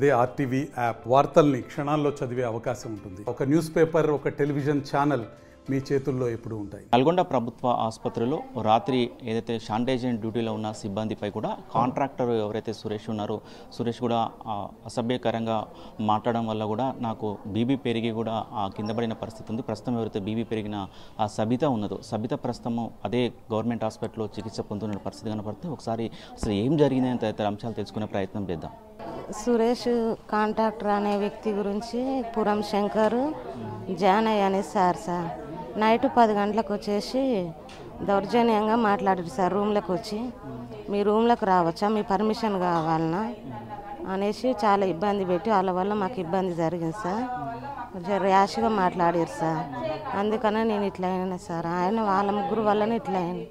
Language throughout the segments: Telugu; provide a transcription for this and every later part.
అదే ఆర్టీవీ యాప్ వార్తల్ని క్షణాల్లో చదివే అవకాశం ఉంటుంది. ఒక న్యూస్ పేపర్, ఒక టెలివిజన్ ఛానల్ మీ చేతుల్లో ఎప్పుడూ ఉంటాయి. నల్గొండ ప్రభుత్వ ఆసుపత్రిలో రాత్రి ఏదైతే శానిటైజేషన్ డ్యూటీలో ఉన్న సిబ్బందిపై కూడా కాంట్రాక్టర్ ఎవరైతే సురేష్ ఉన్నారో సురేష్ కూడా అసభ్యకరంగా మాట్లాడడం వల్ల కూడా నాకు బీబీ పెరిగి కూడా కింద పడిన పరిస్థితి ఉంది. ప్రస్తుతం ఎవరైతే బీబీ పెరిగిన ఆ సబిత ఉన్నదో సబిత ప్రస్తుతం అదే గవర్నమెంట్ హాస్పిటల్లో చికిత్స పొందుతున్న పరిస్థితి కనపడుతుంది. ఒకసారి అసలు ఏం జరిగిందని తదితర అంశాలు తెలుసుకునే ప్రయత్నం చేద్దాం. సురేష్ కాంట్రాక్టర్ అనే వ్యక్తి గురించి పురం శంకర్ జానయ్య అనే సార్ నైట్ 10 గంటలకు వచ్చేసి దౌర్జన్యంగా మాట్లాడారు సార్. రూమ్లోకి వచ్చి మీ రూమ్లోకి రావచ్చా, మీ పర్మిషన్ కావాలన్నా అనేసి చాలా ఇబ్బంది పెట్టి వాళ్ళ వల్ల మాకు ఇబ్బంది జరిగింది సార్. ర్యాష్గా మాట్లాడారు సార్. అందుకనే నేను ఇట్లా అయినా సార్. ఆయన వాళ్ళ ముగ్గురు వల్లనే ఇట్లా అయింది.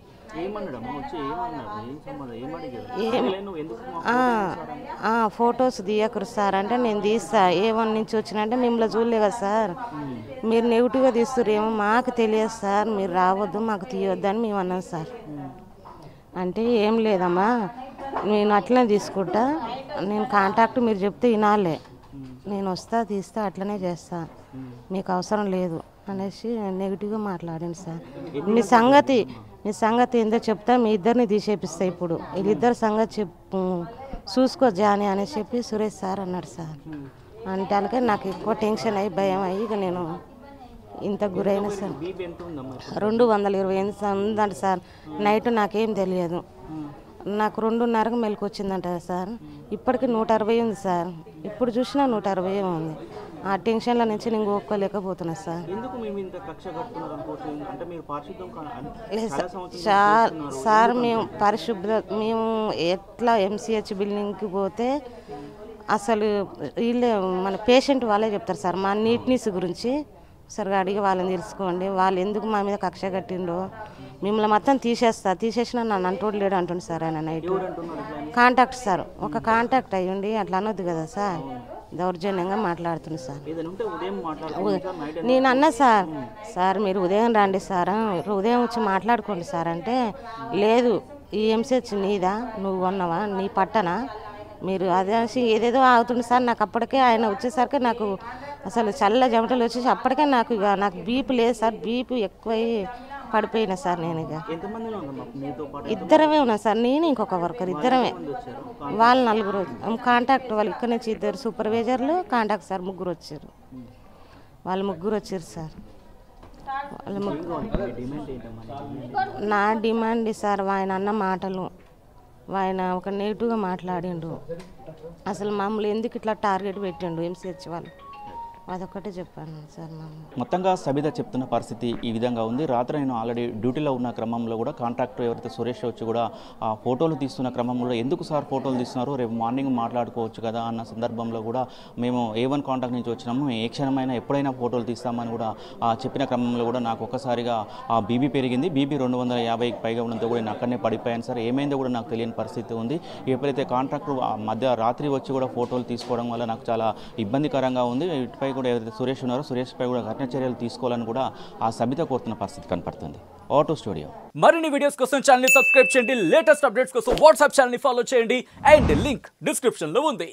ఫొటోస్ తీయకరు సార్ అంటే నేను తీస్తా. A1 నుంచి వచ్చినంటే మిమ్మల్ని చూడలే కదా సార్, మీరు నెగిటివ్గా తీస్తురేమో మాకు తెలియదు సార్, మీరు రావద్దు మాకు తీయొద్దు అని మేము అన్నాం సార్. అంటే ఏం లేదమ్మా, నేను అట్లనే తీసుకుంటా, నేను కాంటాక్ట్ మీరు చెప్తే వినాలే, నేను వస్తా తీస్తా అట్లనే చేస్తా, మీకు అవసరం లేదు అనేసి నెగిటివ్గా మాట్లాడండి సార్. మీ సంగతి ఏందో చెప్తా, మీ ఇద్దరిని తీసేపిస్తా, ఇప్పుడు వీళ్ళిద్దరు సంగతి చూసుకో జాని అనేసి చెప్పి సురేష్ సార్ అన్నాడు సార్. అంటే అలాగే నాకు ఎక్కువ టెన్షన్ అయ్యి భయం అయ్యి ఇక నేను ఇంత గురైన సార్. 220 ఉందంట సార్. నైట్ నాకేం తెలియదు, నాకు 2:30కు మెలకు వచ్చిందంట సార్. ఇప్పటికి 160 ఉంది సార్. ఇప్పుడు చూసినా 160 ఉంది. ఆ టెన్షన్ల నుంచి నేను ఒక్కలేకపోతున్నా సార్. సార్ మేము ఎట్లా MCH బిల్డింగ్కి పోతే అసలు వీళ్ళే మన పేషెంట్ వాళ్ళే చెప్తారు సార్ మా నీట్నెస్ గురించి. సరిగా అడిగి వాళ్ళని తెలుసుకోండి, వాళ్ళు ఎందుకు మా మీద కక్ష కట్టిండో, మిమ్మల్ని మొత్తం తీసేసినా నన్ను అంటోడు లేడు అంటుండు సార్. ఆయన నైట్ కాంటాక్ట్ సార్, ఒక కాంటాక్ట్ అయ్యండి అట్లా అనొద్దు కదా సార్, దౌర్జన్యంగా మాట్లాడుతుంది సార్. నేను అన్నా సార్ మీరు ఉదయం రండి సార్, ఉదయం వచ్చి మాట్లాడుకోండి సార్ అంటే, లేదు ఈ MCH నీదా, నువ్వు కొన్నావా, నీ పట్టనా, మీరు అదే ఏదేదో అవుతుంది సార్. నాకు అప్పటికే ఆయన వచ్చేసరికి నాకు అసలు చల్ల చెమటలు వచ్చేసి అప్పటికే నాకు బీపీ లేదు సార్. బీపీ ఎక్కువై పడిపోయినా సార్. నేను ఇక ఇద్దరమే ఉన్నా సార్, నేను ఇంకొక వర్కర్ ఇద్దరమే. వాళ్ళు 4 కాంటాక్ట్, వాళ్ళు ఇక్కడ నుంచి 2 సూపర్వైజర్లు కాంటాక్ట్ సార్, 3 వచ్చారు. వాళ్ళు 3 వచ్చారు సార్. నా డిమాండ్ సార్, ఆయన అన్న మాటలు, ఆయన ఒక నెగిటివ్గా మాట్లాడిండు. అసలు మమ్మల్ని ఎందుకు ఇట్లా టార్గెట్ పెట్టిండు MCH వాళ్ళు, అదొక్కటే చెప్పాను సార్. మొత్తంగా సబిత చెప్తున్న పరిస్థితి ఈ విధంగా ఉంది. రాత్రి నేను ఆల్రెడీ డ్యూటీలో ఉన్న క్రమంలో కూడా కాంట్రాక్టర్ ఎవరైతే సురేష్ వచ్చి కూడా ఆ ఫోటోలు తీస్తున్న క్రమంలో ఎందుకు సార్ ఫోటోలు తీస్తున్నారు, రేపు మార్నింగ్ మాట్లాడుకోవచ్చు కదా అన్న సందర్భంలో కూడా మేము A1 కాంటాక్ట్ నుంచి వచ్చినాము, ఏ క్షణమైనా ఎప్పుడైనా ఫోటోలు తీస్తామని కూడా చెప్పిన క్రమంలో కూడా నాకు ఒక్కసారిగా ఆ బీబీ పెరిగింది. బీబీ 250కి పైగా ఉండడంతో కూడా నేను అక్కడనే పడిపోయాను సార్. ఏమైందో కూడా నాకు తెలియని పరిస్థితి ఉంది. ఎప్పుడైతే కాంట్రాక్టర్ మధ్య రాత్రి వచ్చి కూడా ఫోటోలు తీసుకోవడం వల్ల నాకు చాలా ఇబ్బందికరంగా ఉంది. ఇటుపై కూడా ఎవరైతే సురేష్ ఉన్నారో సురేష్పై కూడా కఠిన చర్యలు తీసుకోవాలని కూడా ఆ సబిత కోరుతున్న పరిస్థితి కనపడుతుంది. ఆటో స్టూడియో మరిన్ని వీడియోస్ కోసం ఛానల్ ని సబ్స్క్రైబ్ చేయండి. లేటెస్ట్ అప్డేట్స్ కోసం వాట్సాప్ ఛానల్ ని ఫాలో చేయండి. అండ్ లింక్ డిస్క్రిప్షన్ లో ఉంది.